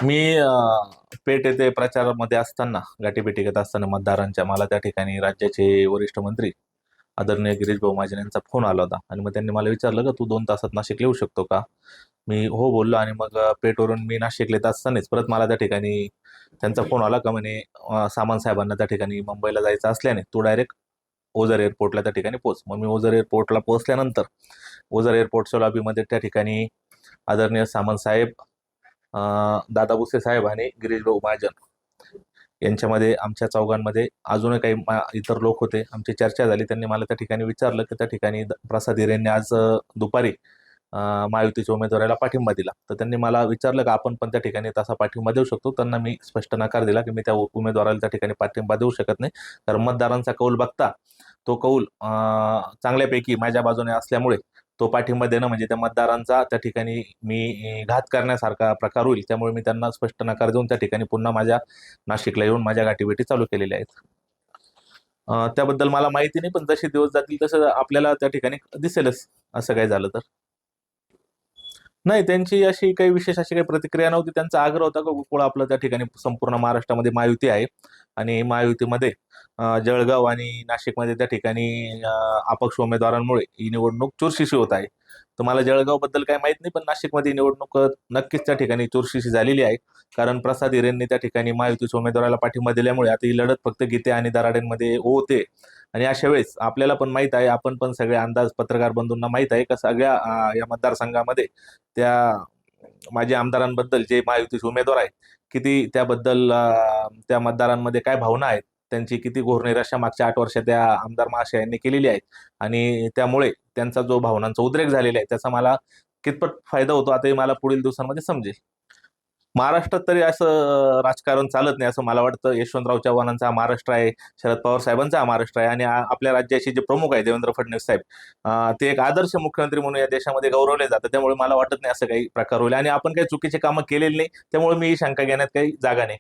मी पेठ येथे प्रचारामध्ये असताना, गाठीभेटी घेत असताना मतदारांच्या, मला त्या ठिकाणी राज्याचे वरिष्ठ मंत्री आदरणीय गिरीश भाऊ महाजन यांचा फोन आला होता आणि मग त्यांनी मला विचारलं का तू 2 तासात नाशिक येऊ शकतो का? मी हो बोललो आणि मग पेठवरून मी नाशिक येत असतानाच परत मला त्या ठिकाणी त्यांचा फोन आला का म्हणे सामंत साहेबांना त्या ठिकाणी मुंबईला जायचं असल्याने तू डायरेक्ट ओझर एअरपोर्टला त्या ठिकाणी पोहोच. मग मी ओझर एअरपोर्टला पोहोचल्यानंतर ओझर एअरपोर्टच्या लॉबीमध्ये त्या ठिकाणी आदरणीय सामंत साहेब, दादा भुसे साहेब आणि गिरीश भाऊ महाजन यांच्यामध्ये, आमच्या चौघांमध्ये अजूनही काही इतर लोक होते. आमची चर्चा झाली. त्यांनी मला त्या ठिकाणी विचारलं की त्या ठिकाणी प्रसाद हिरेंनी आज दुपारी महायुतीच्या उमेदवाराला पाठिंबा दिला. तर त्यांनी मला विचारलं का आपण पण त्या ठिकाणी तसा पाठिंबा देऊ शकतो. त्यांना मी स्पष्ट नकार दिला की मी त्या उमेदवाराला त्या ठिकाणी पाठिंबा देऊ शकत नाही, कारण मतदारांचा कौल बघता तो कौल चांगल्यापैकी माझ्या बाजूने असल्यामुळे तो पाठिंबा देणं म्हणजे त्या मतदारांचा त्या ठिकाणी मी घात करण्यासारखा प्रकार होईल. त्यामुळे मी त्यांना स्पष्ट नकार देऊन त्या ठिकाणी पुन्हा माझ्या नाशिकला येऊन माझ्या गाठीभेटी चालू केलेल्या आहेत. त्याबद्दल मला माहिती नाही, पण जसे दिवस जातील तसं आपल्याला त्या ठिकाणी दिसेलच असं काही झालं तर. नाही, त्यांची अशी काही विशेष अशी काही प्रतिक्रिया नव्हती. त्यांचा आग्रह होता की गोकुळ आपलं त्या ठिकाणी संपूर्ण महाराष्ट्रामध्ये महायुती आहे आणि महायुतीमध्ये जळगाव आणि नाशिकमध्ये त्या ठिकाणी अपक्ष उमेदवारांमुळे ही निवडणूक चुरशीची होत आहे. तर मला जळगावबद्दल काही माहित नाही, पण नाशिकमध्ये ही निवडणूक नक्कीच त्या ठिकाणी चुरशीची झालेली आहे. कारण प्रसाद हिरेंनी त्या ठिकाणी महायुतीच्या उमेदवाराला पाठिंबा दिल्यामुळे आता ही लढत फक्त गीते आणि दराडेंमध्ये होते. आणि अशा वेळेस आपल्याला पण माहित आहे, आपण पण सगळे अंदाज पत्रकार बंधूंना माहित आहे का सगळ्या या मतदारसंघामध्ये त्या माजी आमदारांबद्दल जे महायुतीचे उमेदवार आहेत, किती त्याबद्दल त्या मतदारांमध्ये काय भावना आहेत, त्यांची किती घोरनिराशा मागच्या 8 वर्षात त्या आमदार महाशयांनी केलेली आहे आणि त्यामुळे त्यांचा जो भावनांचा उद्रेक झालेला आहे त्याचा मला कितपत फायदा होतो आता हे मला पुढील दिवसांमध्ये समजेल. महाराष्ट्रात तरी असं राजकारण चालत नाही असं मला वाटतं. यशवंतराव चव्हाणांचा हा महाराष्ट्र आहे, शरद पवार साहेबांचा हा महाराष्ट्र आहे आणि आपल्या राज्याचे जे प्रमुख आहे देवेंद्र फडणवीस साहेब, ते एक आदर्श मुख्यमंत्री म्हणून या देशामध्ये गौरवले जातात. त्यामुळे मला वाटत नाही असं काही प्रकार होईल आणि आपण काही चुकीचे कामं केलेली नाही, त्यामुळे मी ही शंका घेण्यात काही जागा नाही.